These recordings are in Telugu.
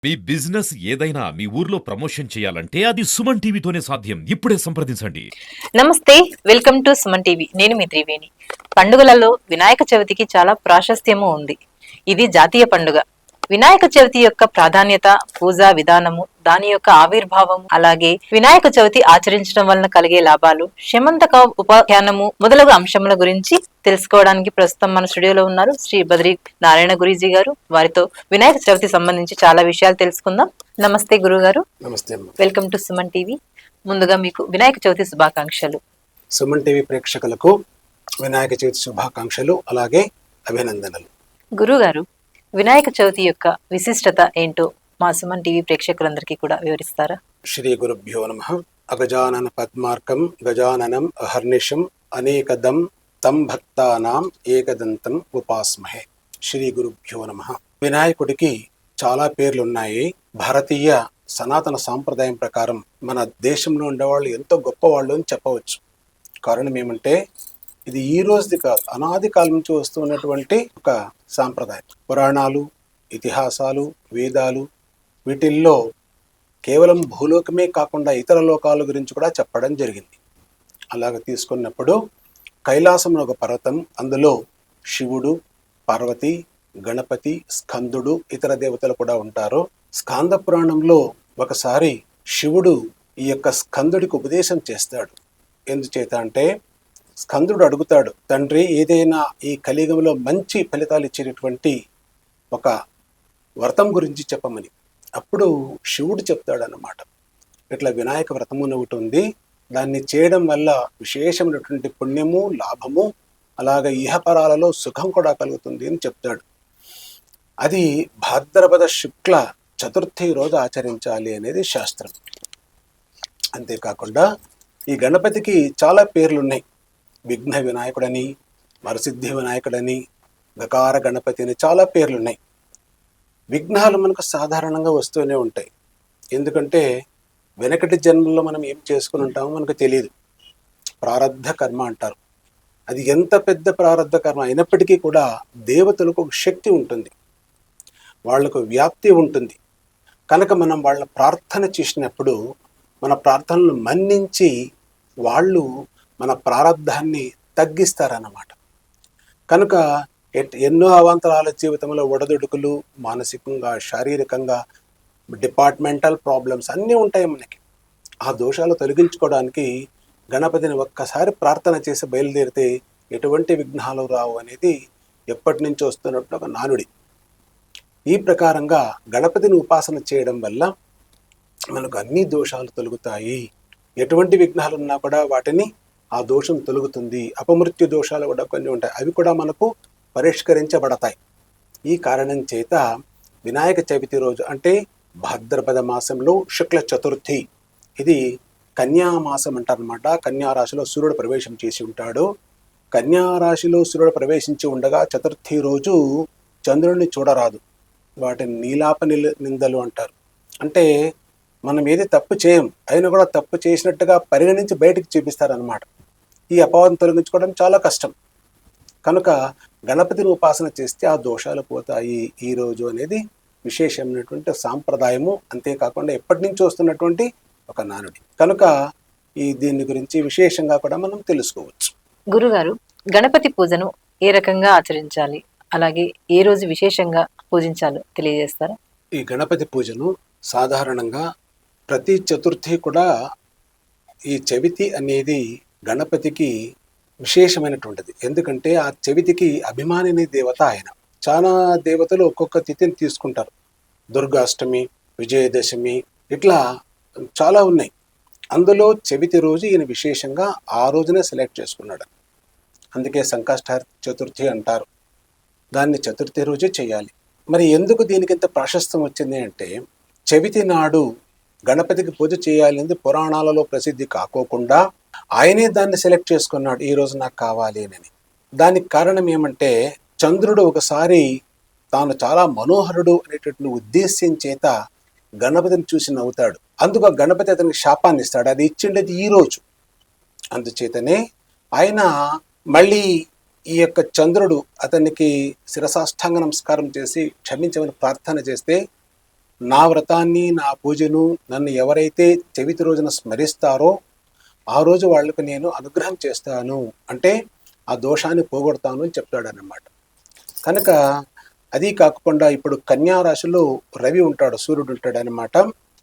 మీ బిజినెస్ ఏదైనా మీ ఊర్లో ప్రమోషన్ చేయాలంటే అది సుమన్ టీవీతోనే సాధ్యం. ఇప్పుడే సంప్రదించండి. నమస్తే, వెల్కమ్ టు సుమన్ టీవీ. నేను మీ త్రివేణి. పండుగలలో వినాయక చవితికి చాలా ప్రాశస్త్యము ఉంది. ఇది జాతీయ పండుగ. వినాయక చవితి యొక్క ప్రాధాన్యత, పూజా విధానము, దాని యొక్క ఆవిర్భావం, అలాగే వినాయక చవితి ఆచరించడం వలన కలిగే లాభాలు, శమంతక ఉపాఖ్యానము మొదలగు అంశముల గురించి తెలుసుకోవడానికి ప్రస్తుతం మన స్టూడియోలో ఉన్నారు శ్రీ బద్రీ నారాయణ గురూజీ గారు. వారితో వినాయక చవితి సంబంధించి చాలా విషయాలు తెలుసుకుందాం. నమస్తే గురువు గారు. నమస్తే. Welcome to Suman TV. ముందుగా మీకు వినాయక చవితి శుభాకాంక్షలు. సుమన్ టీవీ ప్రేక్షకులకు వినాయక చవితి శుభాకాంక్షలు, అలాగే అభినందనలు. గురుగారు, వినాయక చవితి యొక్క విశిష్టత ఏంటో మా సుమన్ టీవీ ప్రేక్షకులందరికీ కూడా వివరిస్తారా? శ్రీ గురుభ్యో నమః. అగజానన పద్మార్కం గజాననం అహర్నిశం అనేకదం తం భక్తానాం ఏకదంతం ఉపాస్మహే. శ్రీ గురుభ్యో నమః. వినాయకుడికి చాలా పేర్లున్నాయి. భారతీయ సనాతన సాంప్రదాయం ప్రకారం మన దేశంలో ఉండేవాళ్ళు ఎంతో గొప్పవాళ్ళు అని చెప్పవచ్చు. కారణం ఏమంటే ఇది ఈ రోజుది కాదు, అనాది కాలం నుంచి వస్తున్నటువంటి ఒక సాంప్రదాయం. పురాణాలు, ఇతిహాసాలు, వేదాలు వీటిల్లో కేవలం భూలోకమే కాకుండా ఇతర లోకాల గురించి కూడా చెప్పడం జరిగింది. అలాగ తీసుకున్నప్పుడు కైలాసంలో ఒక పర్వతం, అందులో శివుడు, పార్వతి, గణపతి, స్కందుడు, ఇతర దేవతలు కూడా ఉంటారు. స్కాంద పురాణంలో ఒకసారి శివుడు ఈ యొక్క స్కందుడికి ఉపదేశం చేస్తాడు. ఎందుచేత అంటే స్కందుడు అడుగుతాడు, తండ్రి ఏదైనా ఈ కలియుగంలో మంచి ఫలితాలు ఇచ్చేటటువంటి ఒక వ్రతం గురించి చెప్పమని. అప్పుడు శివుడు చెప్తాడు అన్నమాట, ఇట్లా వినాయక వ్రతము అని ఒకటి ఉంది, దాన్ని చేయడం వల్ల విశేషమైనటువంటి పుణ్యము, లాభము, అలాగే ఇహపరాలలో సుఖం కూడా కలుగుతుంది అని చెప్తాడు. అది భాద్రపద శుక్ల చతుర్థి రోజు ఆచరించాలి అనేది శాస్త్రం. అంతేకాకుండా ఈ గణపతికి చాలా పేర్లున్నాయి. విఘ్న వినాయకుడని, వరసిద్ధి వినాయకుడని, గకార గణపతి అని చాలా పేర్లున్నాయి. విఘ్నాలు మనకు సాధారణంగా వస్తూనే ఉంటాయి. ఎందుకంటే వెనకటి జన్మల్లో మనం ఏం చేసుకుని ఉంటామో మనకు తెలియదు. ప్రారబ్ధ కర్మ అంటారు. అది ఎంత పెద్ద ప్రారబ్ధ కర్మ అయినప్పటికీ కూడా దేవతలకు ఒక శక్తి ఉంటుంది, వాళ్లకు వ్యాప్తి ఉంటుంది. కనుక మనం వాళ్ళ ప్రార్థన చేసినప్పుడు మన ప్రార్థనలు మన్నించి వాళ్ళు మన ప్రారబ్ధాన్ని తగ్గిస్తారన్నమాట. కనుక ఎన్నో అవాంతరాల జీవితంలో ఒడదొడుకులు, మానసికంగా, శారీరకంగా, డిపార్ట్మెంటల్ ప్రాబ్లమ్స్ అన్నీ ఉంటాయి మనకి. ఆ దోషాలు తొలగించుకోవడానికి గణపతిని ఒక్కసారి ప్రార్థన చేసి బయలుదేరితే ఎటువంటి విఘ్నాలు రావు అనేది ఎప్పటి నుంచి వస్తున్నట్టు ఒక నానుడి. ఈ ప్రకారంగా గణపతిని ఉపాసన చేయడం వల్ల మనకు అన్ని దోషాలు తొలగుతాయి. ఎటువంటి విఘ్నాలు ఉన్నా కూడా వాటిని ఆ దోషం తొలగుతుంది. అపమృత్యు దోషాలు కూడా కొన్ని ఉంటాయి, అవి కూడా మనకు పరిష్కరించబడతాయి. ఈ కారణం చేత వినాయక చవితి రోజు అంటే భాద్రపద మాసంలో శుక్ల చతుర్థి, ఇది కన్యామాసం అంటారనమాట. కన్యారాశిలో సూర్యుడు ప్రవేశం చేసి ఉంటాడు. కన్యారాశిలో సూర్యుడు ప్రవేశించి ఉండగా చతుర్థి రోజు చంద్రుడిని చూడరాదు. వాటిని నీలాప నిందలు అంటారు. అంటే మనం ఏది తప్పు చేయం, అయినా కూడా తప్పు చేసినట్టుగా పరిగణించి బయటకు చూపిస్తారనమాట. ఈ అపవాదం తొలగించుకోవడం చాలా కష్టం. కనుక గణపతిని ఉపాసన చేస్తే ఆ దోషాలు పోతాయి ఈ రోజు అనేది విశేషమైనటువంటి సాంప్రదాయము. అంతేకాకుండా ఎప్పటి నుంచి వస్తున్నటువంటి ఒక నానుడి. కనుక దీని గురించి విశేషంగా కూడా మనం తెలుసుకోవచ్చు. గురుగారు, గణపతి పూజను ఏ రకంగా ఆచరించాలి, అలాగే ఏ రోజు విశేషంగా పూజించాలో తెలియజేస్తారా? ఈ గణపతి పూజను సాధారణంగా ప్రతి చతుర్థి కూడా, ఈ చవితి అనేది గణపతికి విశేషమైనటువంటిది. ఎందుకంటే ఆ చవితికి అభిమానిని దేవత ఆయన. చాలా దేవతలు ఒక్కొక్క తిథిని తీసుకుంటారు. దుర్గాష్టమి, విజయదశమి, ఇట్లా చాలా ఉన్నాయి. అందులో చవితి రోజు ఈయన విశేషంగా ఆ రోజునే సెలెక్ట్ చేసుకున్నాడు. అందుకే సంకష్ట చతుర్థి అంటారు. దాన్ని చతుర్థి రోజే చేయాలి. మరి ఎందుకు దీనికి ఇంత ప్రాశస్త్యం వచ్చింది అంటే, చవితి నాడు గణపతికి పూజ చేయాలి పురాణాలలో ప్రసిద్ధి కాకోకుండా ఆయనే దాన్ని సెలెక్ట్ చేసుకున్నాడు, ఈ రోజు నాకు కావాలి అని. దానికి కారణం ఏమంటే, చంద్రుడు ఒకసారి తాను చాలా మనోహరుడు అనేటటువంటి ఉద్దేశ్యం చేత గణపతిని చూసి నవ్వుతాడు. అందుకు గణపతి అతనికి శాపాన్ని ఇస్తాడు. అది ఇచ్చిండేది ఈ రోజు. అందుచేతనే ఆయన మళ్ళీ ఈ యొక్క చంద్రుడు అతనికి శిరసాష్టాంగ నమస్కారం చేసి క్షమించమని ప్రార్థన చేస్తే నా వ్రతాన్ని నా పూజను నన్ను ఎవరైతే చవితి రోజున స్మరిస్తారో ఆ రోజు వాళ్ళకు నేను అనుగ్రహం చేస్తాను, అంటే ఆ దోషాన్ని పోగొడతాను అని చెప్తాడన్నమాట. కనుక అది కాకుండా ఇప్పుడు కన్యా రాశిలో రవి ఉంటాడు, సూర్యుడు ఉంటాడు అనమాట.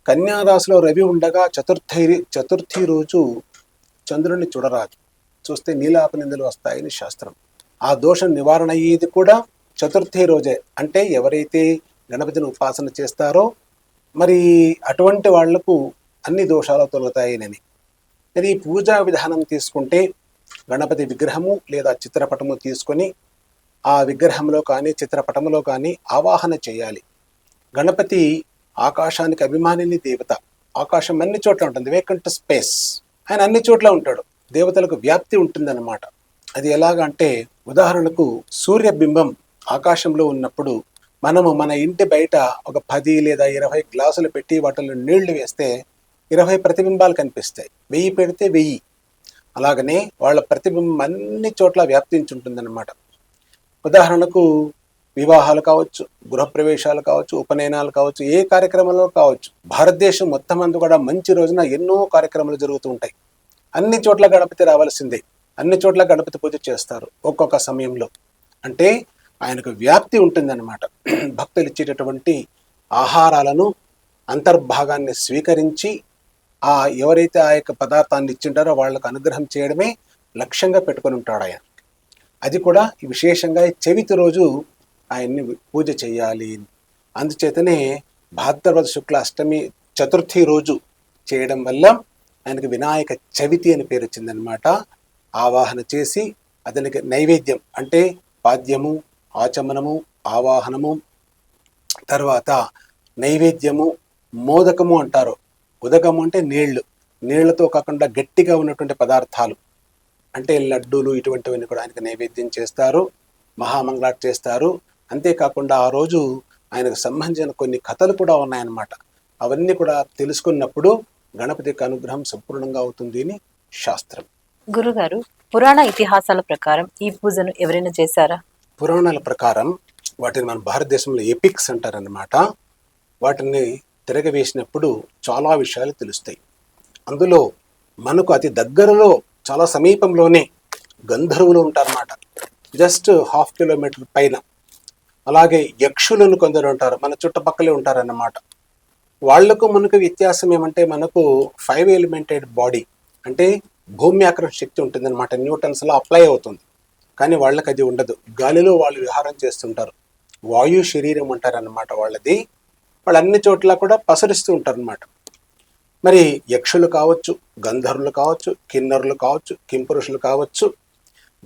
కన్యా రాశిలో రవి ఉండగా చతుర్థి రోజు చంద్రుడిని చూడరాదు, చూస్తే నీలాపనిందలు వస్తాయని శాస్త్రం. ఆ దోషం నివారణ అయ్యేది కూడా చతుర్థి రోజే. అంటే ఎవరైతే గణపతిని ఉపాసన చేస్తారో మరి అటువంటి వాళ్లకు అన్ని దోషాలు తొలగుతాయని. మరి ఈ పూజా విధానం తీసుకుంటే గణపతి విగ్రహము లేదా చిత్రపటము తీసుకొని ఆ విగ్రహంలో కానీ చిత్రపటంలో కానీ ఆవాహన చేయాలి. గణపతి ఆకాశానికి అభిమానిని దేవత. ఆకాశం అన్ని చోట్ల ఉంటుంది, వేకంట్ స్పేస్. ఆయన అన్ని చోట్ల ఉంటాడు, దేవతలకు వ్యాప్తి ఉంటుందన్నమాట. అది ఎలాగంటే ఉదాహరణకు సూర్యబింబం ఆకాశంలో ఉన్నప్పుడు మనము మన ఇంటి బయట ఒక 10 లేదా 20 గ్లాసులు పెట్టి వాటిలో నీళ్లు వేస్తే 20 ప్రతిబింబాలు కనిపిస్తాయి. 1000 పెడితే 1000. అలాగనే వాళ్ళ ప్రతిబింబం అన్ని చోట్ల వ్యాప్తించి ఉంటుందన్నమాట. ఉదాహరణకు వివాహాలు కావచ్చు, గృహప్రవేశాలు కావచ్చు, ఉపనయనాలు కావచ్చు, ఏ కార్యక్రమంలో కావచ్చు, భారతదేశం మొత్తం అంతా కూడా మంచి రోజున ఎన్నో కార్యక్రమాలు జరుగుతూ ఉంటాయి. అన్ని చోట్ల గణపతి రావాల్సిందే, అన్ని చోట్ల గణపతి పూజ చేస్తారు ఒక్కొక్క సమయంలో. అంటే ఆయనకు వ్యాప్తి ఉంటుందన్నమాట. భక్తులు ఇచ్చేటటువంటి ఆహారాలను అంతర్భాగాన్ని స్వీకరించి ఎవరైతే ఆ యొక్క పదార్థాన్ని ఇచ్చింటారో వాళ్ళకు అనుగ్రహం చేయడమే లక్ష్యంగా పెట్టుకొని ఉంటాడు ఆయన. అది కూడా విశేషంగా చవితి రోజు ఆయన్ని పూజ చేయాలి. అందుచేతనే భాద్రపద శుక్ల అష్టమి చతుర్థి రోజు చేయడం వల్ల ఆయనకు వినాయక చవితి అని పేరు వచ్చిందనమాట. ఆవాహన చేసి అతనికి నైవేద్యం అంటే పాద్యము, ఆచమనము, ఆవాహనము, తర్వాత నైవేద్యము, మోదకము అంటారు. ఉదకము అంటే నీళ్లతో కాకుండా గట్టిగా ఉన్నటువంటి పదార్థాలు అంటే లడ్డూలు, ఇటువంటివన్నీ కూడా ఆయనకు నైవేద్యం చేస్తారు, మహామంగళాట్ చేస్తారు. అంతేకాకుండా ఆ రోజు ఆయనకు సంబంధించిన కొన్ని కథలు కూడా ఉన్నాయన్నమాట. అవన్నీ కూడా తెలుసుకున్నప్పుడు గణపతికి అనుగ్రహం సంపూర్ణంగా అవుతుంది అని శాస్త్రం. గురుగారు, పురాణ ఇతిహాసాల ప్రకారం ఈ పూజను ఎవరైనా చేశారా? పురాణాల ప్రకారం వాటిని మన భారతదేశంలో ఎపిక్స్ అంటారన్నమాట. వాటిని తిరగవేసినప్పుడు చాలా విషయాలు తెలుస్తాయి. అందులో మనకు అతి దగ్గరలో చాలా సమీపంలోనే గంధర్వులు ఉంటారన్నమాట, జస్ట్ 1/2 కిలోమీటర్ పైన. అలాగే యక్షులను కొందరు ఉంటారు, మన చుట్టుపక్కలే ఉంటారన్నమాట. వాళ్లకు మనకు వ్యత్యాసం ఏమంటే మనకు 5 ఎలిమెంటెడ్ బాడీ అంటే భూమి ఆకర్షణ శక్తి ఉంటుందన్నమాట, న్యూటన్స్లో అప్లై అవుతుంది. కానీ వాళ్ళకి అది ఉండదు, గాలిలో వాళ్ళు విహారం చేస్తుంటారు. వాయు శరీరం అంటారన్నమాట వాళ్ళది. వాళ్ళు అన్ని చోట్ల కూడా పసరిస్తూ ఉంటారు అన్నమాట. మరి యక్షులు కావచ్చు, గంధర్వులు కావచ్చు, కిన్నరులు కావచ్చు, కింపురుషులు కావచ్చు,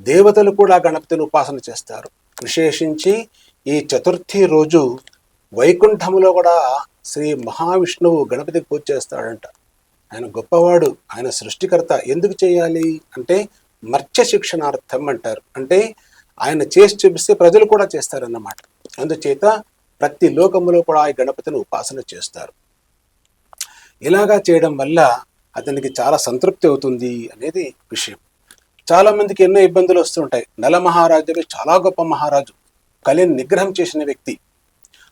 దేవతలు కూడా గణపతిని ఉపాసన చేస్తారు. విశేషించి ఈ చతుర్థి రోజు వైకుంఠములో కూడా శ్రీ మహావిష్ణువు గణపతికి పూజ చేస్తాడంట. ఆయన గొప్పవాడు, ఆయన సృష్టికర్త. ఎందుకు చేయాలి అంటే మర్త్య శిక్షణార్థం అంటారు. అంటే ఆయన చేసి చూపిస్తే ప్రజలు కూడా చేస్తారన్నమాట. అందుచేత ప్రతి లోకములో కూడా ఆ గణపతిని ఉపాసన చేస్తారు. ఇలాగా చేయడం వల్ల అతనికి చాలా సంతృప్తి అవుతుంది అనేది విషయం. చాలా మందికి ఎన్నో ఇబ్బందులు వస్తుంటాయి. నల మహారాజులు చాలా గొప్ప మహారాజు, కలిని నిగ్రహం చేసిన వ్యక్తి.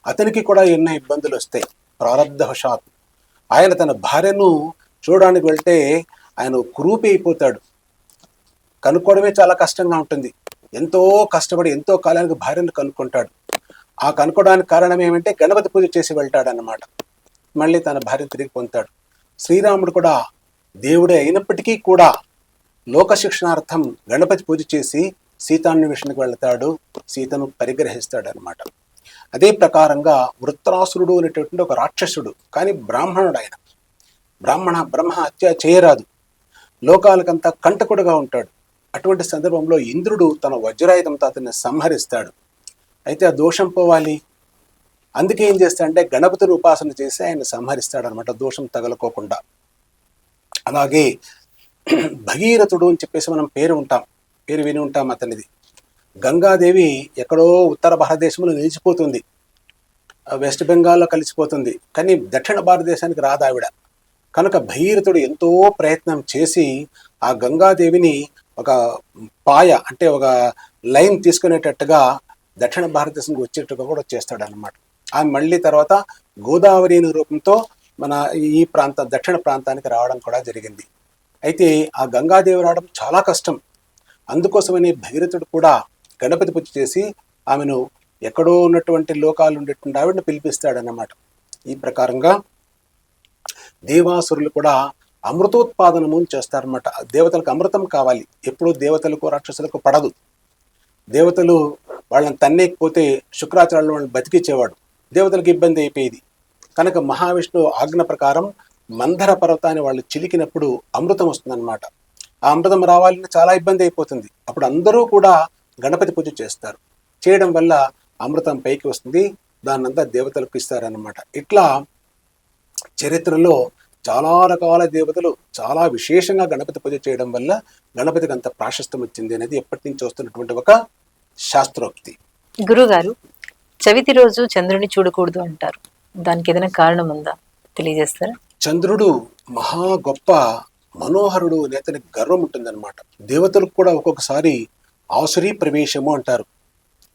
అతనికి కూడా ఎన్నో ఇబ్బందులు వస్తాయి ప్రారబ్ధవశాత్. ఆయన తన భార్యను చూడడానికి వెళ్తే ఆయన కురూపి అయిపోతాడు. కనుక్కోవడమే చాలా కష్టంగా ఉంటుంది. ఎంతో కష్టపడి ఎంతో కాలానికి భార్యను కనుక్కుంటాడు. ఆ కనుక్కోవడానికి కారణం ఏమంటే గణపతి పూజ చేసి వెళ్తాడు అన్నమాట. మళ్ళీ తన భార్య తిరిగి పొందుతాడు. శ్రీరాముడు కూడా దేవుడే అయినప్పటికీ కూడా లోక శిక్షణార్థం గణపతి పూజ చేసి సీతాన్వేషణకు వెళ్తాడు, సీతను పరిగ్రహిస్తాడు అనమాట. అదే ప్రకారంగా వృత్రాసురుడు అనేటటువంటి ఒక రాక్షసుడు, కానీ బ్రాహ్మణుడు. ఆయన బ్రహ్మ హత్య చేయరాదు, లోకాలకంతా కంటకుడుగా ఉంటాడు. అటువంటి సందర్భంలో ఇంద్రుడు తన వజ్రాయుధంతో అతన్ని సంహరిస్తాడు. అయితే ఆ దోషం పోవాలి, అందుకే ఏం చేస్తాడంటే గణపతిని ఉపాసన చేసి ఆయన సంహరిస్తాడు అనమాట, దోషం తగలకోకుండా. అలాగే భగీరథుడు అని చెప్పేసి మనం పేరు విని ఉంటాం అతనిది. గంగాదేవి ఎక్కడో ఉత్తర భారతదేశంలో నిలిచిపోతుంది, వెస్ట్ బెంగాల్లో కలిసిపోతుంది, కానీ దక్షిణ భారతదేశానికి రాదు ఆవిడ. కనుక భగీరథుడు ఎంతో ప్రయత్నం చేసి ఆ గంగాదేవిని ఒక పాయ అంటే ఒక లైన్ తీసుకునేటట్టుగా దక్షిణ భారతదేశానికి వచ్చేట్టుగా కూడా చేస్తాడు అన్నమాట. ఆమె మళ్ళీ తర్వాత గోదావరి అనే రూపంతో మన ఈ దక్షిణ ప్రాంతానికి రావడం కూడా జరిగింది. అయితే ఆ గంగాదేవి రావడం చాలా కష్టం. అందుకోసమని భగీరథుడు కూడా గణపతి పూజ చేసి ఆమెను ఎక్కడో ఉన్నటువంటి లోకాలు ఉండేటువంటి ఆవిడని పిలిపిస్తాడన్నమాట. ఈ ప్రకారంగా దేవాసురులు కూడా అమృతోత్పాదనము చేస్తారన్నమాట. దేవతలకు అమృతం కావాలి. ఎప్పుడూ దేవతలకు రాక్షసులకు పడదు. దేవతలు వాళ్ళని తన్నేకపోతే శుక్రాచార్యులు వాళ్ళని బతికించేవాడు. దేవతలకు ఇబ్బంది అయిపోయేది. కనుక మహావిష్ణువు ఆజ్ఞ ప్రకారం మందర పర్వతాన్ని వాళ్ళు చిలికినప్పుడు అమృతం వస్తుందన్నమాట. ఆ అమృతం రావాలని చాలా ఇబ్బంది అయిపోతుంది. అప్పుడు అందరూ కూడా గణపతి పూజ చేస్తారు. చేయడం వల్ల అమృతం పైకి వస్తుంది. దాన్నంతా దేవతలకు ఇస్తారన్నమాట. ఇట్లా చరిత్రలో చాలా రకాల దేవతలు చాలా విశేషంగా గణపతి పూజ చేయడం వల్ల గణపతికి అంత ప్రాశస్త్యం వచ్చింది అనేది ఎప్పటి నుంచి వస్తున్నటువంటి ఒక శాస్త్రోక్తి. గురుగారు, చవితి రోజు చంద్రుని చూడకూడదు అంటారు. దానికి ఏదైనా కారణం ఉందా, తెలియజేస్తారా? చంద్రుడు మహా గొప్ప మనోహరుడు నేతనికి గర్వం ఉంటుందన్నమాట. దేవతలకు కూడా ఒక్కొక్కసారి ఆసురీ ప్రవేశము అంటారు.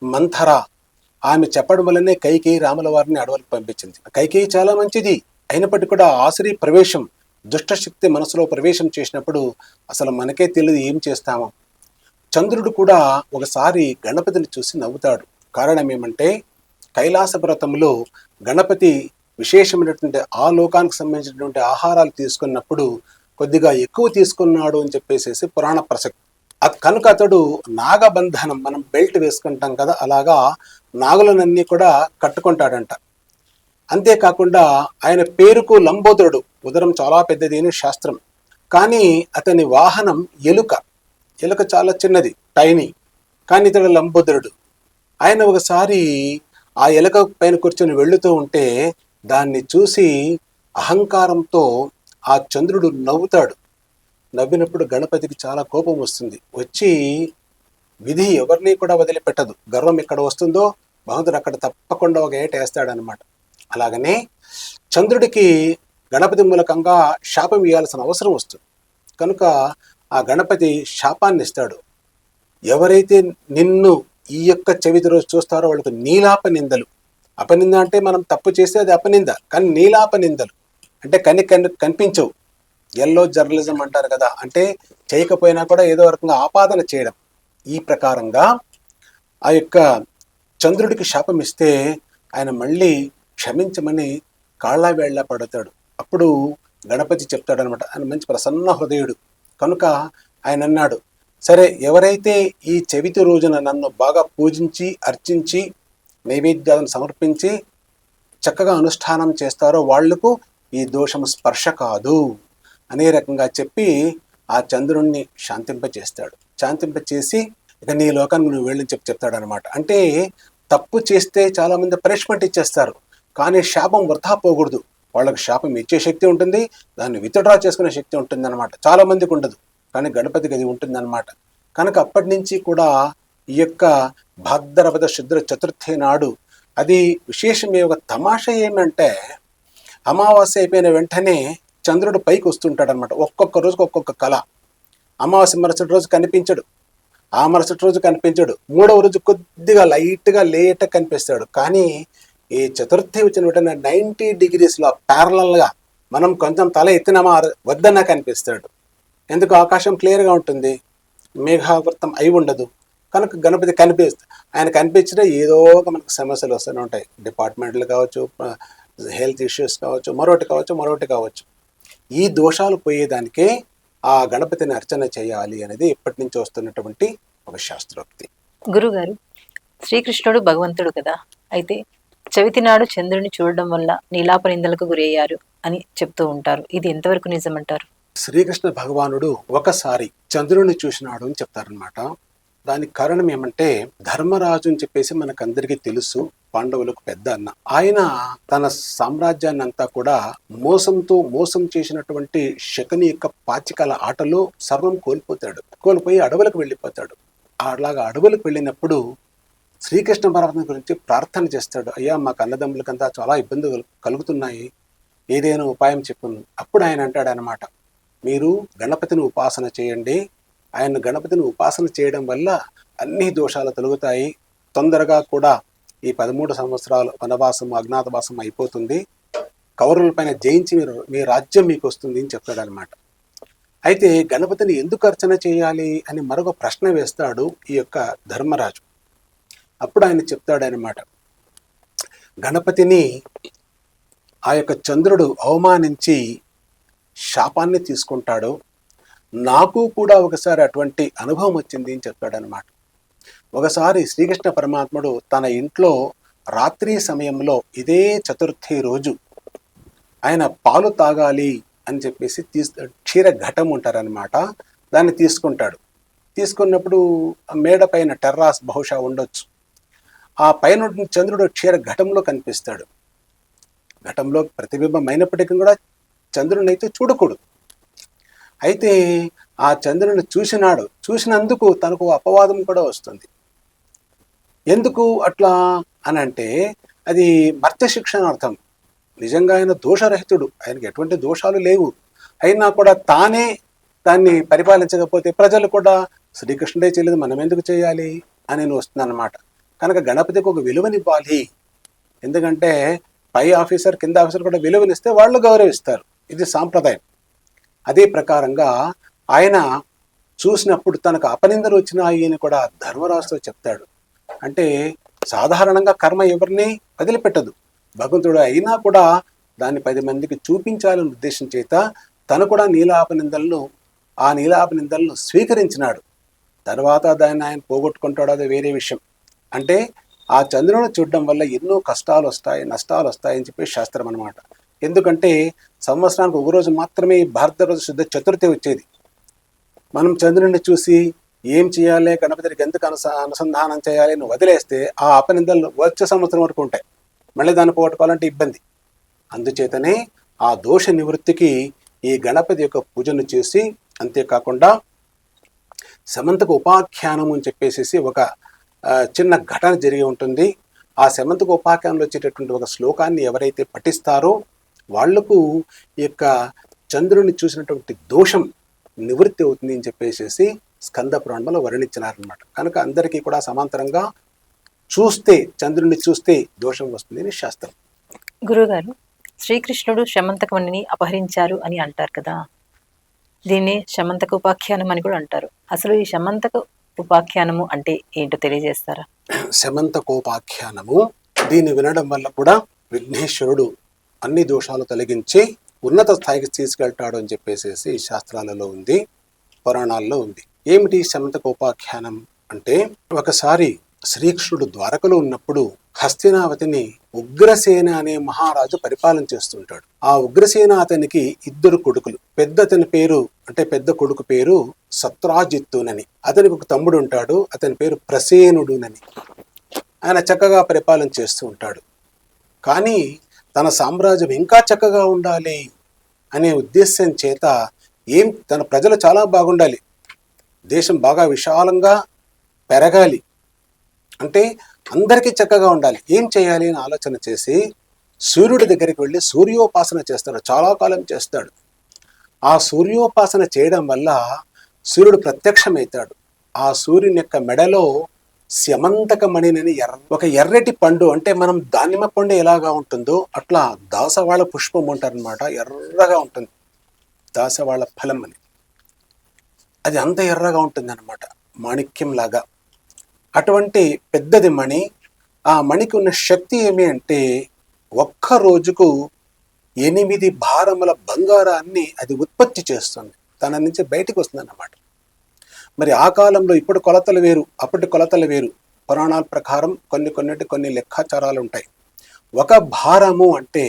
మంథర ఆమె చెప్పడం వల్లనే కైకేయి రాముల వారిని అడవులకు పంపించింది. కైకేయి చాలా మంచిది అయినప్పటికీ కూడా ఆసురీ ప్రవేశం, దుష్టశక్తి మనసులో ప్రవేశం చేసినప్పుడు అసలు మనకే తెలియదు ఏం చేస్తామో. చంద్రుడు కూడా ఒకసారి గణపతిని చూసి నవ్వుతాడు. కారణం ఏమంటే కైలాస పర్వతంలో గణపతి విశేషమైనటువంటి ఆ లోకానికి సంబంధించినటువంటి ఆహారాలు తీసుకున్నప్పుడు కొద్దిగా ఎక్కువ తీసుకున్నాడు అని చెప్పేసి పురాణ ప్రసక్తి. కనుక అతడు నాగబంధనం, మనం బెల్ట్ వేసుకుంటాం కదా, అలాగా నాగులనన్నీ కూడా కట్టుకుంటాడంట. అంతేకాకుండా ఆయన పేరుకు లంబోదరుడు, ఉదరం చాలా పెద్దది అని శాస్త్రం. కానీ అతని వాహనం ఎలుక. ఎలుక చాలా చిన్నది, టైనీ. కానీ ఇతడు లంబోదరుడు. ఆయన ఒకసారి ఆ ఎలుక పైన కూర్చొని వెళుతూ ఉంటే దాన్ని చూసి అహంకారంతో ఆ చంద్రుడు నవ్వుతాడు. నవ్వినప్పుడు గణపతికి చాలా కోపం వస్తుంది. వచ్చి విధి ఎవరిని కూడా వదిలిపెట్టదు. గర్వం ఎక్కడ వస్తుందో భగవంతుడు అక్కడ తప్పకుండా ఒక ఏట వేస్తాడనమాట. అలాగనే చంద్రుడికి గణపతి మూలకంగా శాపం ఇవ్వాల్సిన అవసరం వస్తుంది. కనుక ఆ గణపతి శాపాన్ని ఇస్తాడు. ఎవరైతే నిన్ను ఈ యొక్క చవితి రోజు చూస్తారో వాళ్ళకు నీలాప నిందలు. అపనింద అంటే మనం తప్పు చేస్తే అది అపనింద, కానీ నీలాప నిందలు అంటే కనిపించవు. ఎల్లో జర్నలిజం అంటారు కదా, అంటే చేయకపోయినా కూడా ఏదో రకంగా ఆపాదన చేయడం. ఈ ప్రకారంగా ఆ యొక్క చంద్రుడికి శాపం ఇస్తే ఆయన మళ్ళీ క్షమించమని కాళ్ళ వేళ్ళ పడతాడు. అప్పుడు గణపతి చెప్తాడనమాట. ఆయన మంచి ప్రసన్న హృదయుడు కనుక ఆయన అన్నాడు, సరే ఎవరైతే ఈ చవితి రోజున నన్ను బాగా పూజించి అర్చించి నైవేద్యాలను సమర్పించి చక్కగా అనుష్ఠానం చేస్తారో వాళ్లకు ఈ దోషం స్పర్శ కాదు అనే రకంగా చెప్పి ఆ చంద్రుణ్ణి శాంతింపచేస్తాడు. శాంతింపచేసి ఇక నీ లోకానికి నువ్వు వెళ్ళని చెప్తాడు అనమాట. అంటే తప్పు చేస్తే చాలా మంది పనిష్మెంట్ ఇచ్చేస్తారు, కానీ శాపం వృధా పోకూడదు. వాళ్ళకి శాపం ఇచ్చే శక్తి ఉంటుంది, దాన్ని విత్డ్రా చేసుకునే శక్తి ఉంటుంది అనమాట. చాలా మందికి ఉండదు, కానీ గణపతికి అది ఉంటుంది అనమాట. కనుక అప్పటి నుంచి కూడా ఈ యొక్క భాద్రపద శుద్ర చతుర్థి నాడు అది విశేషమే. ఒక తమాషా ఏమంటే అమావాస్య అయిపోయిన వెంటనే చంద్రుడు పైకి వస్తుంటాడు అనమాట. ఒక్కొక్క రోజుకు ఒక్కొక్క కళ. అమావాస్య మరుసటి రోజు కనిపించడు, ఆ మరుసటి రోజు కనిపించడు, మూడవ రోజు కొద్దిగా లైట్గా లేట్గా కనిపిస్తాడు. కానీ ఈ చతుర్థి వచ్చిన వెంటనే 90 degreesలో ప్యారలల్గా మనం కొంచెం తల ఎత్తినామా వద్దన్నా కనిపిస్తాడు. ఎందుకు? ఆకాశం క్లియర్గా ఉంటుంది, మేఘావృతం అయి ఉండదు. కనుక గణపతి ఆయన కనిపించినా ఏదో ఒక మనకు సమస్యలు వస్తూనే ఉంటాయి. డిపార్ట్మెంట్లు కావచ్చు, హెల్త్ ఇష్యూస్ కావచ్చు, మరొకటి కావచ్చు. ఈ దోషాలు పోయేదానికే ఆ గణపతిని అర్చన చేయాలి అనేది ఎప్పటి నుంచి వస్తున్నటువంటి ఒక శాస్త్రోక్తి. గురుగారు, శ్రీకృష్ణుడు భగవంతుడు కదా, అయితే చవితి నాడు చంద్రుని చూడడం వల్ల నీలాప నిందలకు గురయ్యారు అని చెప్తూ ఉంటారు. ఇది ఎంతవరకు నిజమంటారు? శ్రీకృష్ణ భగవానుడు ఒకసారి చంద్రుని చూసినాడు అని చెప్తారనమాట. దానికి కారణం ఏమంటే ధర్మరాజు అని చెప్పేసి మనకందరికీ తెలుసు, పాండవులకు పెద్ద అన్న. ఆయన తన సామ్రాజ్యాన్ని అంతా కూడా మోసం చేసినటువంటి శకుని యొక్క పాచికల ఆటలో సర్వం కోల్పోయి అడవులకు వెళ్ళిపోతాడు. అలాగా అడవులకు వెళ్ళినప్పుడు శ్రీకృష్ణ పరమాత్మ గురించి ప్రార్థన చేస్తాడు. అయ్యా, మాకు అన్నదమ్ములకంతా చాలా ఇబ్బందులు కలుగుతున్నాయి, ఏదైనా ఉపాయం చెప్పు. అప్పుడు ఆయన అంటాడు అనమాట, మీరు గణపతిని ఉపాసన చేయండి. ఆయన గణపతిని ఉపాసన చేయడం వల్ల అన్ని దోషాలు తొలగుతాయి, తొందరగా కూడా ఈ 13 సంవత్సరాలు వనవాసం అజ్ఞాతవాసం అయిపోతుంది, కౌరవుల పైన జయించి మీ రాజ్యం మీకు వస్తుంది అని చెప్తాడనమాట. అయితే గణపతిని ఎందుకు అర్చన చేయాలి అని మరొక ప్రశ్న వేస్తాడు ఈ యొక్క ధర్మరాజు. అప్పుడు ఆయన చెప్తాడనమాట, గణపతిని ఆ యొక్క చంద్రుడు అవమానించి శాపాన్ని తీసుకుంటాడు, నాకు కూడా ఒకసారి అటువంటి అనుభవం వచ్చింది అని చెప్తాడనమాట. ఒకసారి శ్రీకృష్ణ పరమాత్ముడు తన ఇంట్లో రాత్రి సమయంలో ఇదే చతుర్థి రోజు ఆయన పాలు తాగాలి అని చెప్పేసి క్షీర ఘటం ఉంటారనమాట, దాన్ని తీసుకుంటాడు. తీసుకున్నప్పుడు మేడ పైన టెర్రాస్ బహుశా ఉండొచ్చు, ఆ పైన చంద్రుడు క్షీర ఘటంలో కనిపిస్తాడు. ఘటంలో ప్రతిబింబం అయినప్పటికీ కూడా చంద్రుని అయితే చూడకూడదు. అయితే ఆ చంద్రుని చూసినందుకు తనకు అపవాదం కూడా వస్తుంది. ఎందుకు అట్లా అని అంటే అది మర్త్య శిక్షణ అర్థం. నిజంగా ఆయన దోషరహితుడు, ఆయనకి ఎటువంటి దోషాలు లేవు, అయినా కూడా తానే దాన్ని పరిపాలించకపోతే ప్రజలు కూడా శ్రీకృష్ణుడే చేయలేదు మనం ఎందుకు చేయాలి అని వస్తుందన్నమాట. కనుక గణపతికి ఒక విలువనివ్వాలి, ఎందుకంటే పై ఆఫీసర్ కింద ఆఫీసర్ కూడా విలువనిస్తే వాళ్ళు గౌరవిస్తారు, ఇది సాంప్రదాయం. అదే ప్రకారంగా ఆయన చూసినప్పుడు తనకు అపనిందలు వచ్చినాయి అని కూడా ధర్మరాజుతో చెప్తాడు. అంటే సాధారణంగా కర్మ ఎవరిని వదిలిపెట్టదు, భగవంతుడు అయినా కూడా దాన్ని 10 మందికి చూపించాలనే ఉద్దేశం చేత తను కూడా ఆ నీలాపనిందలను స్వీకరించినాడు. తర్వాత దాన్ని ఆయన పోగొట్టుకుంటాడు, అది వేరే విషయం. అంటే ఆ చంద్రుని చూడడం వల్ల ఎన్నో కష్టాలు వస్తాయి, నష్టాలు వస్తాయని చెప్పి శాస్త్రం అనమాట. ఎందుకంటే సంవత్సరానికి ఒక రోజు మాత్రమే భారతదేశ శుద్ధ చతుర్థి వచ్చేది. మనం చంద్రుడిని చూసి ఏం చేయాలి, గణపతికి ఎందుకు అనుసంధానం చేయాలి అని వదిలేస్తే ఆ అపనిందలు వచ్చే సంవత్సరం వరకు ఉంటాయి, మళ్ళీ దాన్ని పోగొట్టుకోవాలంటే ఇబ్బంది. అందుచేతనే ఆ దోష నివృత్తికి ఈ గణపతి యొక్క పూజను చేసి, అంతేకాకుండా సమంతకు ఉపాఖ్యానం అని చెప్పేసి ఒక చిన్న ఘటన జరిగి ఉంటుంది. ఆ సమంతకు ఉపాఖ్యానంలో వచ్చేటటువంటి ఒక శ్లోకాన్ని ఎవరైతే పఠిస్తారో వాళ్లకు ఈ యొక్క చంద్రుని చూసినటువంటి దోషం నివృత్తి అవుతుంది అని చెప్పేసి స్కంద పురాణంలో వర్ణించినారనమాట. కనుక అందరికీ కూడా సమాంతరంగా చంద్రుడిని చూస్తే దోషం వస్తుంది అని శాస్త్రం. గురుగారు, శ్రీకృష్ణుడు శమంతకమణిని అపహరించారు అని అంటారు కదా, దీన్ని శమంతక ఉపాఖ్యానం అని కూడా అంటారు. అసలు ఈ శమంతక ఉపాఖ్యానము అంటే ఏంటో తెలియజేస్తారా? శమంతకోపాఖ్యానము, దీన్ని వినడం వల్ల కూడా విఘ్నేశ్వరుడు అన్ని దోషాలు తొలగించి ఉన్నత స్థాయికి తీసుకెళ్తాడు అని చెప్పేసి శాస్త్రాలలో ఉంది, పురాణాల్లో ఉంది. ఏమిటి శమంతకోపాఖ్యానం అంటే, ఒకసారి శ్రీకృష్ణుడు ద్వారకలో ఉన్నప్పుడు హస్తినావతిని ఉగ్రసేన అనే మహారాజు పరిపాలన చేస్తుంటాడు. ఆ ఉగ్రసేన అతనికి 2 కొడుకులు. పెద్ద కొడుకు పేరు సత్రాజిత్తునని, అతనికి ఒక తమ్ముడు ఉంటాడు, అతని పేరు ప్రసేనుడునని. ఆయన చక్కగా పరిపాలన చేస్తూ ఉంటాడు. కానీ తన సామ్రాజ్యం ఇంకా చక్కగా ఉండాలి అనే ఉద్దేశం చేత తన ప్రజలు చాలా బాగుండాలి, దేశం బాగా విశాలంగా పెరగాలి అంటే అందరికీ చక్కగా ఉండాలి, ఏం చేయాలి అని ఆలోచన చేసి సూర్యుడి దగ్గరికి వెళ్ళి సూర్యోపాసన చేస్తాడు. చాలా కాలం చేస్తాడు. ఆ సూర్యోపాసన చేయడం వల్ల సూర్యుడు ప్రత్యక్షమవుతాడు. ఆ సూర్యుని యొక్క మెడలో శమంతకమణిని ఒక ఎర్రటి పండు, అంటే మనం దానిమ్మ పండు ఎలాగా ఉంటుందో అట్లా దాసవాళ పుష్పం ఉంటారనమాట, ఎర్రగా ఉంటుంది దాసవాళ ఫలం అని. అది అంత ఎర్రగా ఉంటుంది అనమాట, మాణిక్యం లాగా. అటువంటి పెద్దది మణి. ఆ మణికి ఉన్న శక్తి ఏమి అంటే ఒక్క రోజుకు 8 భారముల బంగారాన్ని అది ఉత్పత్తి చేస్తుంది, తన నుంచి బయటికి వస్తుంది అన్నమాట. మరి ఆ కాలంలో ఇప్పుడు కొలతలు వేరు, అప్పటి కొలతలు వేరు. పురాణాల ప్రకారం కొన్ని లెక్కాచారాలు ఉంటాయి. ఒక భారము అంటే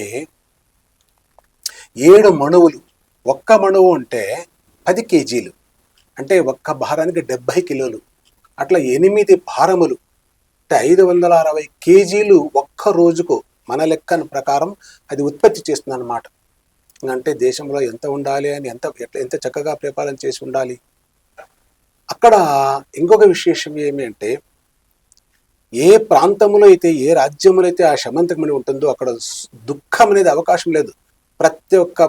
7 మణువులు, ఒక్క మణువు అంటే 10 కేజీలు, అంటే ఒక్క భారానికి 70 కిలోలు. అట్లా 8 భారములు అంటే 560 కేజీలు ఒక్క రోజుకు మన లెక్కన ప్రకారం అది ఉత్పత్తి చేస్తుంది అన్నమాట. అంటే దేశంలో ఎంత ఉండాలి అని, ఎంత చక్కగా పరిపాలన చేసి ఉండాలి. అక్కడ ఇంకొక విశేషం ఏమి అంటే, ఏ ప్రాంతంలో అయితే, ఏ రాజ్యంలో అయితే ఆ శమంతకమణి ఉంటుందో అక్కడ దుఃఖం అనేది అవకాశం లేదు. ప్రతి ఒక్క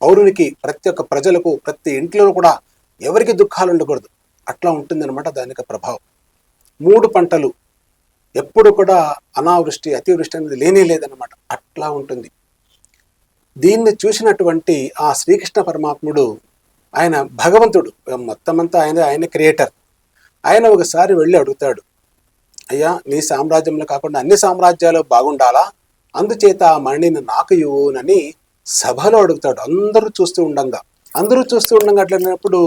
పౌరునికి, ప్రతి ఒక్క ప్రజలకు, ప్రతి ఇంట్లో కూడా ఎవరికి దుఃఖాలు ఉండకూడదు. అట్లా ఉంటుందన్నమాట దాని యొక్క ప్రభావం. 3 పంటలు ఎప్పుడు కూడా అనావృష్టి అతివృష్టి అనేది లేనే లేదన్నమాట. అట్లా ఉంటుంది. దీన్ని చూసినటువంటి ఆ శ్రీకృష్ణ పరమాత్ముడు, ఆయన భగవంతుడు, మొత్తం అంతా ఆయన క్రియేటర్. ఆయన ఒకసారి వెళ్ళి అడుగుతాడు, అయ్యా నీ సామ్రాజ్యంలో కాకుండా అన్ని సామ్రాజ్యాలు బాగుండాలా, అందుచేత ఆ మణిని నాకు ఇవ్వునని సభలో అడుగుతాడు. అందరూ చూస్తూ ఉండంగా అట్లయినప్పుడు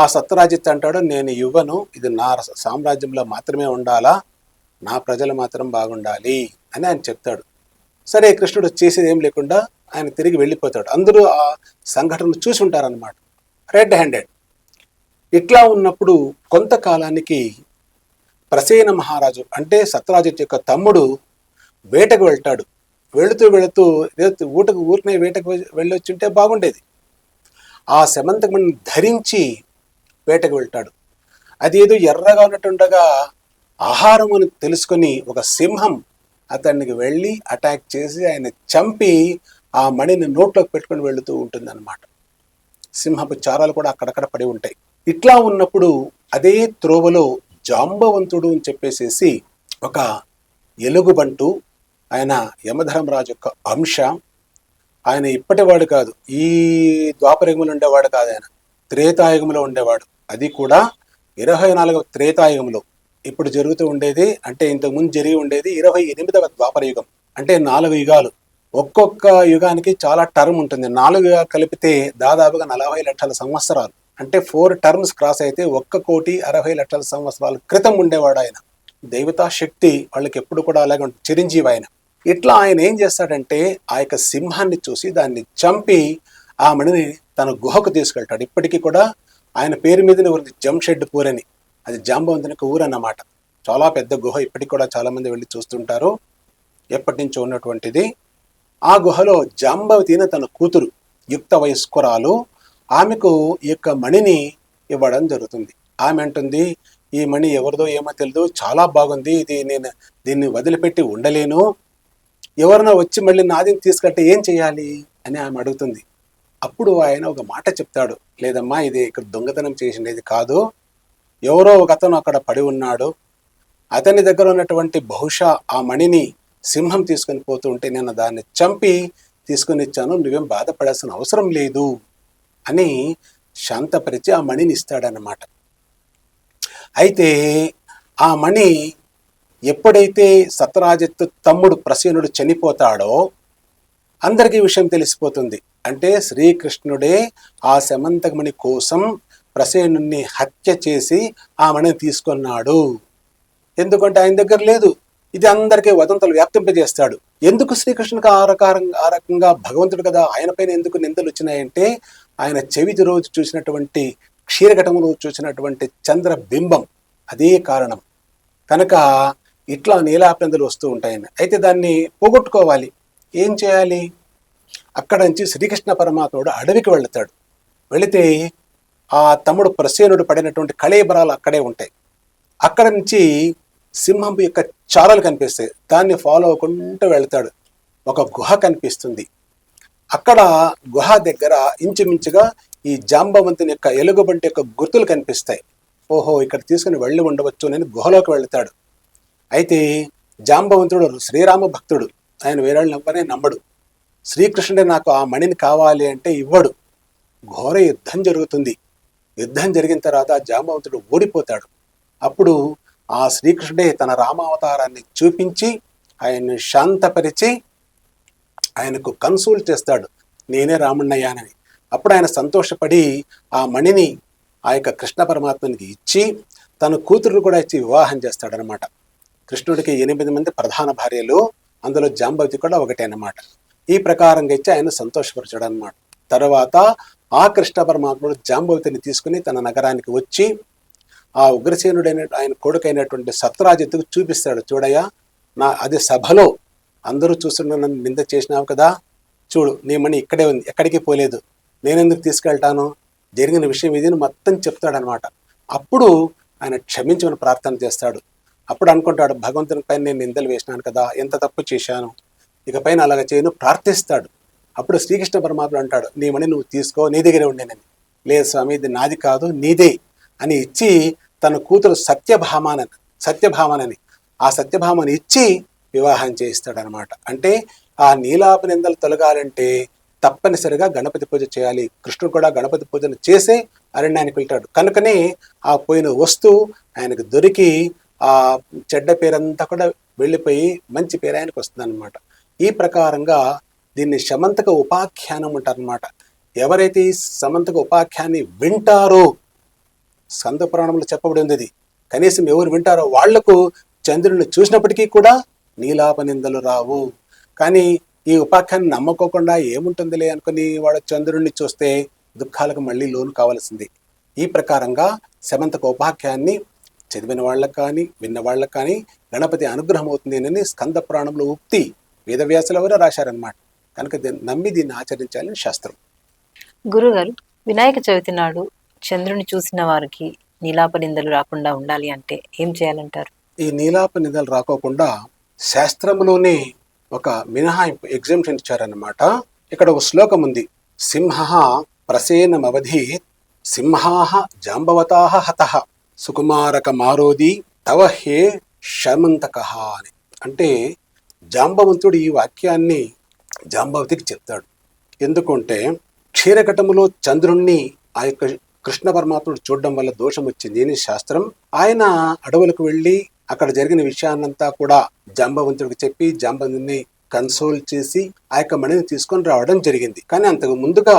ఆ సత్రాజిత్ అంటాడు, నేను ఇవ్వను, ఇది నా సామ్రాజ్యంలో మాత్రమే ఉండాలా, నా ప్రజలు మాత్రం బాగుండాలి అని ఆయన చెప్తాడు. సరే, కృష్ణుడు చేసేది ఏం లేకుండా ఆయన తిరిగి వెళ్ళిపోతాడు. అందరూ ఆ సంఘటన చూసి ఉంటారన్నమాట, రెడ్ హ్యాండెడ్. ఇట్లా ఉన్నప్పుడు కొంతకాలానికి ప్రసేన మహారాజు అంటే సత్రాజిత్ యొక్క తమ్ముడు వేటకు వెళ్తాడు. వెళుతూ ఊరినే వేటకు వెళ్ళొచ్చుంటే బాగుండేది. ఆ సెమంతకమణిని ధరించి వేటకు వెళ్తాడు. అది ఏదో ఎర్రగా ఉన్నట్టుండగా ఆహారం అని తెలుసుకొని ఒక సింహం అతనికి వెళ్ళి అటాక్ చేసి ఆయన చంపి ఆ మణిని నోట్లోకి పెట్టుకొని వెళుతూ ఉంటుంది అన్నమాట. సింహపు చారాలు కూడా అక్కడక్కడ పడి ఉంటాయి. ఇట్లా ఉన్నప్పుడు అదే త్రోవలో జాంబవంతుడు అని చెప్పేసేసి ఒక ఎలుగుబంటు, ఆయన యమధర్మరాజు యొక్క అంశ, ఆయన ఇప్పటివాడు కాదు, ఈ ద్వాపరయుగంలో ఉండేవాడు కాదు, ఆయన త్రేతాయుగంలో ఉండేవాడు. అది కూడా 24వ త్రేతాయుగంలో. ఇప్పుడు జరుగుతూ ఉండేది అంటే ఇంతకుముందు జరిగి ఉండేది 28వ ద్వాపర యుగం. అంటే 4 యుగాలు. ఒక్కొక్క యుగానికి చాలా టర్మ్ ఉంటుంది. 4 యుగాలు కలిపితే దాదాపుగా 40 లక్షల సంవత్సరాలు. అంటే 4 టర్మ్స్ క్రాస్ అయితే 1,60,00,000 సంవత్సరాల క్రితం ఉండేవాడు ఆయన. దేవతా శక్తి వాళ్ళకి ఎప్పుడు కూడా అలాగే ఉంటుంది, చిరంజీవి ఆయన. ఇట్లా ఆయన ఏం చేస్తాడంటే ఆ యొక్క సింహాన్ని చూసి దాన్ని చంపి ఆ మణిని తన గుహకు తీసుకెళ్తాడు. ఇప్పటికీ కూడా ఆయన పేరు మీదనే ఉంది జంషెడ్పూర్ అని. అది జాంబవంతుని యొక్క ఊరు అన్నమాట. చాలా పెద్ద గుహ, ఇప్పటికి కూడా చాలా మంది వెళ్ళి చూస్తుంటారు, ఎప్పటి నుంచో ఉన్నటువంటిది. ఆ గుహలో జాంబవతిని తన కూతురు యుక్త వయస్కురాలు, ఆమెకు ఈ యొక్క మణిని ఇవ్వడం జరుగుతుంది. ఆమె అంటుంది, ఈ మణి ఎవరిదో ఏమో తెలియదు, చాలా బాగుంది, ఇది నేను దీన్ని వదిలిపెట్టి ఉండలేను, ఎవరైనా వచ్చి మళ్ళీ నాదిని తీసుకెళ్తే ఏం చేయాలి అని ఆమె అడుగుతుంది. అప్పుడు ఆయన ఒక మాట చెప్తాడు, లేదమ్మా ఇది ఇక్కడ దొంగతనం చేసినది కాదు, ఎవరో ఒక అతను అక్కడ పడి ఉన్నాడు, అతని దగ్గర ఉన్నటువంటి బహుశా ఆ మణిని సింహం తీసుకొని పోతూ ఉంటే నేను దాన్ని చంపి తీసుకొని ఇచ్చాను, నువ్వేం బాధపడాల్సిన అవసరం లేదు అని శాంతపరిచి ఆ మణిని ఇస్తాడన్నమాట. అయితే ఆ మణి ఎప్పుడైతే సత్రాజిత్ తమ్ముడు ప్రసేనుడు చనిపోతాడో అందరికీ విషయం తెలిసిపోతుంది. అంటే శ్రీకృష్ణుడే ఆ శమంతకమణి కోసం ప్రసేనుణ్ణి హత్య చేసి ఆ మణిని తీసుకున్నాడు. ఎందుకంటే ఆయన దగ్గర లేదు. ఇది అందరికీ వదంతులు వ్యాప్తింపజేస్తాడు. ఎందుకు శ్రీకృష్ణునికి ఆ రకంగా భగవంతుడు కదా, ఆయన పైన ఎందుకు నిందలు వచ్చినాయంటే ఆయన చెవిటి రోజు చూసినటువంటి క్షీరఘటములు చూసినటువంటి చంద్రబింబం, అదే కారణం. కనుక ఇట్లా నీలాపనిందలు వస్తూ ఉంటాయని. అయితే దాన్ని పోగొట్టుకోవాలి, ఏం చేయాలి? అక్కడ నుంచి శ్రీకృష్ణ పరమాత్ముడు అడవికి వెళతాడు. వెళితే ఆ తమ్ముడు ప్రసేనుడు పడినటువంటి కళేబరాలు అక్కడే ఉంటాయి. అక్కడ నుంచి సింహం యొక్క చారలు కనిపిస్తాయి. దాన్ని ఫాలో అవ్వకుండా వెళ్తాడు. ఒక గుహ కనిపిస్తుంది. అక్కడ గుహ దగ్గర ఇంచుమించుగా ఈ జాంబవంతుని యొక్క ఎలుగుబంటి యొక్క గుర్తులు కనిపిస్తాయి. ఓహో, ఇక్కడ తీసుకుని వెళ్ళి ఉండవచ్చు అని గుహలోకి వెళ్తాడు. అయితే జాంబవంతుడు శ్రీరామ భక్తుడు, ఆయన వేరే నమ్మనే నమ్మడు. శ్రీకృష్ణుడే నాకు ఆ మణిని కావాలి అంటే ఇవ్వడు. ఘోర యుద్ధం జరుగుతుంది. యుద్ధం జరిగిన తర్వాత జాంబవంతుడు ఓడిపోతాడు. అప్పుడు ఆ శ్రీకృష్ణుడే తన రామావతారాన్ని చూపించి ఆయన్ని శాంతపరిచి ఆయనకు కన్సూల్ చేస్తాడు, నేనే రాముణ్ణయ్యానని. అప్పుడు ఆయన సంతోషపడి ఆ మణిని ఆ యొక్క కృష్ణ పరమాత్మనికి ఇచ్చి తన కూతురు కూడా ఇచ్చి వివాహం చేస్తాడనమాట. కృష్ణుడికి 8 మంది ప్రధాన భార్యలు, అందులో జాంబవతి కూడా ఒకటే అన్నమాట. ఈ ప్రకారంగా ఇచ్చి ఆయన సంతోషపరచాడు అనమాట. తర్వాత ఆ కృష్ణ పరమాత్ముడు జాంబవతిని తీసుకుని తన నగరానికి వచ్చి ఆ ఉగ్రసేనుడైన ఆయన కొడుకైనటువంటి సత్రాజిత్తుకు చూపిస్తాడు. చూడయ్యా, అది సభలో అందరూ చూస్తుండే నన్ను నింద చేసినావు కదా, చూడు నీ మణి ఇక్కడే ఉంది, ఎక్కడికి పోలేదు, నేనెందుకు తీసుకెళ్తాను, జరిగిన విషయం ఇది మొత్తం చెప్తాడనమాట. అప్పుడు ఆయన క్షమించమని ప్రార్థన చేస్తాడు. అప్పుడు అనుకుంటాడు, భగవంతుని పైన నేను నిందలు వేసినాను కదా, ఎంత తప్పు చేశాను, ఇక పైన అలాగ చేయను, ప్రార్థిస్తాడు. అప్పుడు శ్రీకృష్ణ పరమాత్ముడు అంటాడు, నీ మణి నువ్వు తీసుకో, నీ దగ్గరే ఉండేనని. లేదు స్వామి, ఇది నాది కాదు నీదే అని ఇచ్చి తన కూతురు సత్యభామనని ఆ సత్యభామని ఇచ్చి వివాహం చేయిస్తాడనమాట. అంటే ఆ నీలాప నిందలు తొలగాలంటే తప్పనిసరిగా గణపతి పూజ చేయాలి. కృష్ణుడు కూడా గణపతి పూజను చేసే అరణ్యానికి వెళ్తాడు. కనుకనే ఆ పోయిన వస్తువు ఆయనకు దొరికి ఆ చెడ్డ పేరంతా కూడా వెళ్ళిపోయి మంచి పేరు ఆయనకు వస్తుందన్నమాట. ఈ ప్రకారంగా దీన్ని శమంతక ఉపాఖ్యానం అంటారనమాట. ఎవరైతే ఈ సమంతక ఉపాఖ్యాన్ని వింటారో, స్కంద పురాణంలో చెప్పబడి ఉంది ఇది, కనీసం ఎవరు వింటారో వాళ్లకు చంద్రుడిని చూసినప్పటికీ కూడా నీలాప నిందలు రావు. కానీ ఈ ఉపాఖ్యాన్ని నమ్మకోకుండా ఏముంటుందిలే అనుకుని వాడు చంద్రుడిని చూస్తే దుఃఖాలకు మళ్ళీ లోను కావాల్సింది. ఈ ప్రకారంగా శమంతక ఉపాఖ్యాన్ని చదివిన వాళ్ళకు కానీ విన్న వాళ్ళకు కానీ గణపతి అనుగ్రహం అవుతుంది అని స్కంద పురాణంలో ఉక్తి వేదవ్యాసులు ఎవరో రాశారనమాట. కనుక నమ్మి దీన్ని ఆచరించాలని శాస్త్రం. గురుగారు, వినాయక చవితి నాడు చంద్రుని చూసిన వారికి నీలాప నిందలు రాకుండా ఉండాలి అంటే ఏం చేయాలంటారు? ఈ నీలాప నిందలు రాకోకుండా శాస్త్రంలోనే ఒక మినహాయింపు ఎగ్జామ్షన్ ఇచ్చారన్నమాట. ఇక్కడ ఒక శ్లోకం ఉంది. సింహ ప్రసేనమవధి సింహాహ జాంబవతాహ హతః సుకుమారక మారోది తవ హే శమంతకః అని. అంటే జాంబవంతుడు ఈ వాక్యాన్ని జాంబవతికి చెప్తాడు. ఎందుకంటే క్షీరఘటములో చంద్రుణ్ణి ఆ యొక్క కృష్ణ పరమాత్ముడు చూడడం వల్ల దోషం వచ్చింది అని శాస్త్రం. ఆయన అడవులకు వెళ్ళి అక్కడ జరిగిన విషయాన్నంతా కూడా జాంబవంతుడికి చెప్పి జాంబవంతుడిని కన్సోల్ చేసి ఆ యొక్క మణిని తీసుకొని రావడం జరిగింది. కానీ అంతకు ముందుగా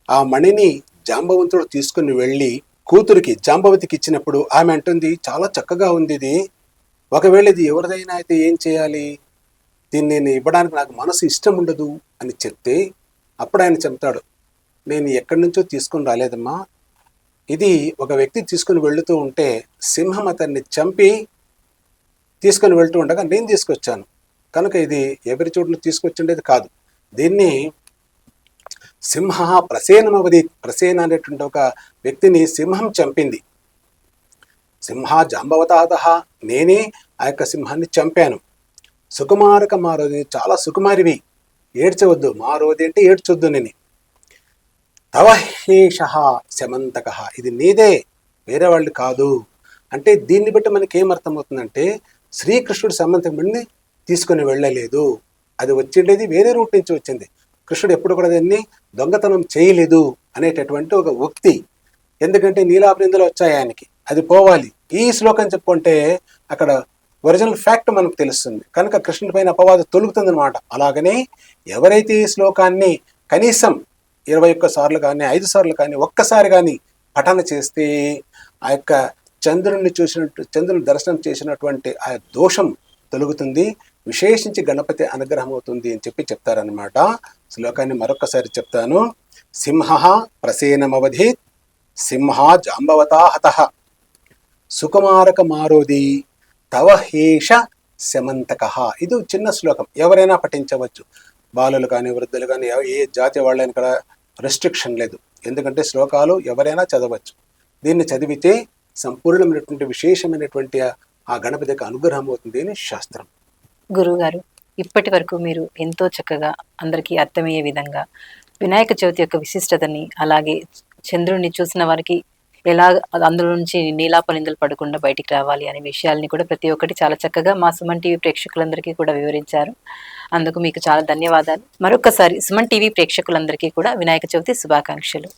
ఆ మణిని జాంబవంతుడు తీసుకుని వెళ్ళి కూతురికి జాంబవతికి ఇచ్చినప్పుడు ఆమె అంటుంది, చాలా చక్కగా ఉంది ఇది, ఒకవేళ ఇది ఎవరిదైనా అయితే ఏం చేయాలి, దీన్ని నేను ఇవ్వడానికి నాకు మనసు ఇష్టం ఉండదు అని చెప్తే అప్పుడు ఆయన చెప్తాడు, నేను ఎక్కడి నుంచో తీసుకొని రాలేదమ్మా, ఇది ఒక వ్యక్తి తీసుకుని వెళుతూ ఉంటే సింహం అతన్ని చంపి తీసుకొని వెళ్తూ ఉండగా నేను తీసుకొచ్చాను, కనుక ఇది ఎవరి చోటును తీసుకొచ్చిండేది కాదు. దీన్ని సింహ ప్రసేనమవధి, ప్రసేన అనేటువంటి ఒక వ్యక్తిని సింహం చంపింది. సింహ జాంబవతాతః, నేనే ఆ యొక్క సింహాన్ని చంపాను. సుకుమారక మారోది, చాలా సుకుమారివి, ఏడ్చవద్దు, మారోది అంటే ఏడ్చొద్దు నేను. తవ హేష శమంతక, ఇది నీదే, వేరే వాళ్ళు కాదు. అంటే దీన్ని బట్టి మనకి ఏమర్థమవుతుందంటే శ్రీకృష్ణుడు సమంతకుడిని తీసుకుని వెళ్ళలేదు, అది వచ్చిండేది వేరే రూట్ నుంచి వచ్చింది. కృష్ణుడు ఎప్పుడు కూడా దాన్ని దొంగతనం చేయలేదు అనేటటువంటి ఒక ఉక్తి. ఎందుకంటే నీలాపనిందలు వచ్చాయి ఆయనకి, అది పోవాలి. ఈ శ్లోకం చెప్పుకుంటే అక్కడ ఒరిజినల్ ఫ్యాక్ట్ మనకు తెలుస్తుంది. కనుక కృష్ణుడి పైన అపవాదం తొలుగుతుంది అనమాట. అలాగనే ఎవరైతే ఈ శ్లోకాన్ని కనీసం 21 సార్లు కానీ 5 సార్లు కానీ ఒక్కసారి కానీ పఠన చేస్తే ఆ యొక్క చంద్రుని దర్శనం చేసినటువంటి ఆ దోషం తొలుగుతుంది, విశేషించి గణపతి అనుగ్రహం అవుతుంది అని చెప్పి చెప్తారనమాట. శ్లోకాన్ని మరొకసారి చెప్తాను. సింహ ప్రసేనమవధి సింహ జాంబవతా హతః సుకుమారక మారోది తవ హేష శమంతకః. ఇది చిన్న శ్లోకం, ఎవరైనా పఠించవచ్చు, బాలులు కానీ వృద్ధులు కానీ ఏ జాతి వాళ్ళని ఇక్కడ రెస్ట్రిక్షన్ లేదు. ఎందుకంటే శ్లోకాలు ఎవరైనా చదవచ్చు. దీన్ని చదివితే సంపూర్ణమైనటువంటి విశేషమైనటువంటి ఆ గణపతికి అనుగ్రహం అవుతుంది అని శాస్త్రం. గురువుగారు, ఇప్పటి వరకు మీరు ఎంతో చక్కగా అందరికీ అర్థమయ్యే విధంగా వినాయక చవితి యొక్క విశిష్టతని, అలాగే చంద్రుడిని చూసిన వారికి ఎలా అందులో నుంచి నీలాప నిందలు పడకుండా బయటికి రావాలి అనే విషయాల్ని కూడా ప్రతి ఒక్కటి చాలా చక్కగా మా సుమన్ టీవీ ప్రేక్షకులందరికీ కూడా వివరించారు. అందుకు మీకు చాలా ధన్యవాదాలు. మరొకసారి సుమన్ టీవీ ప్రేక్షకులందరికీ కూడా వినాయక చవితి శుభాకాంక్షలు.